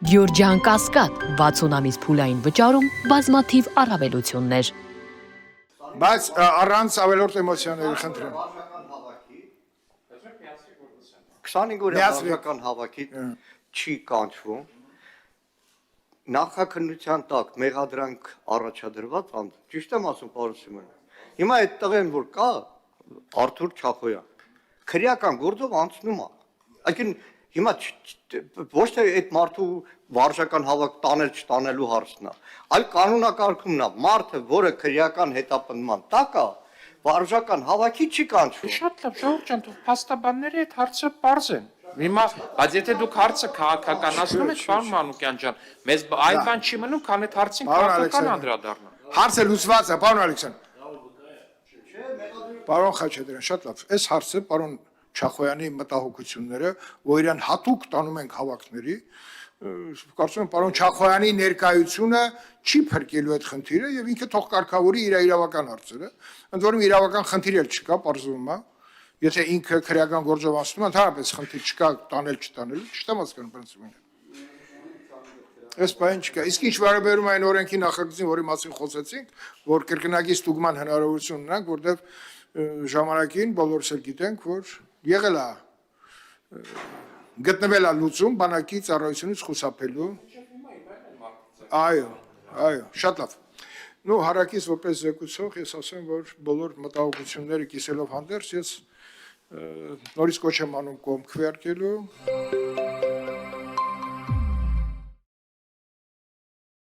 Գյորջյան Կասկադ 60 ամիս փուլային վճարում բազմաթիվ առավելություններ։ Բայց առանց ավելորդ էմոցիաների խնդրեմ։ 25 օրյա բաժնական հավաքի չի կանչվում։ Նախաքննության տակ մեղադրանք առաջադրված, ճիշտ եմ ասում, պարոն Սիմոնյան։ Հիմա այդ տղեն որ կա, Արթուր Չախոյան, քրեական գործով անցնում է։ Այսինքն հիմա ոչ թե այդ մարդու վարժական հավաք տանել չտանելու հարցն է, այլ կանոնակարգումն է, մարդը, որը քրեական հետապնդման տակ է, վարժական հավաքի չի կանչվում։ Շատ լավ, Ժողովուրդ ջան, թող փաստաբանները այդ հարցը պարզ են։ Հիմա, բայց եթե դուք հարցը քաղաքականացնում եք, պարոն Մանուկյան ջան, մեզ այլ բան չի մնում, քան այդ հարցին քաղաքական անդրադառնալ։ Հարցը լուծված է, պարոն Ալեքսյան։ Պարոն Խաչատրյան, շատ լավ։ Այս հարցը պարոն Չախոյանի մտահոգությունները, որ իրան հատուկ տանում ենք հավաքների, կարծում եմ պարոն Չախոյանի ներկայությունը չի փրկելու այդ խնդիրը եւ ինքը թող կարգավորի իր իրավական հարցերը, ընդ որում իրավական խնդիր էլ չկա, պարզվում է, եթե ինքը քրեական գործով անցնում է, ընդհանրապես խնդիր չկա տանել չտանելու, ճիշտ եմ հասկանում, պարոն Սիմոնյան։ Այս բան չկա։ Իսկ ինչ վերաբերում այն օրենքի նախագծին, որի մասին խոսեցինք, որ կրկնակի ստուգման հնարավորություն ունենք, որտեղ ժամանակին բոլորս էլ գիտենք, որ եղել է գտնվել է լուծում բանակի ծառայությունից խուսափելու։ Այո, շատ լավ։ Նու հարակից որպես զեկուցող ես ասեմ, որ բոլոր մտահոգությունները կիսելով հանդերձ ես նորից կոչ եմ անում կողմ քվեարկելու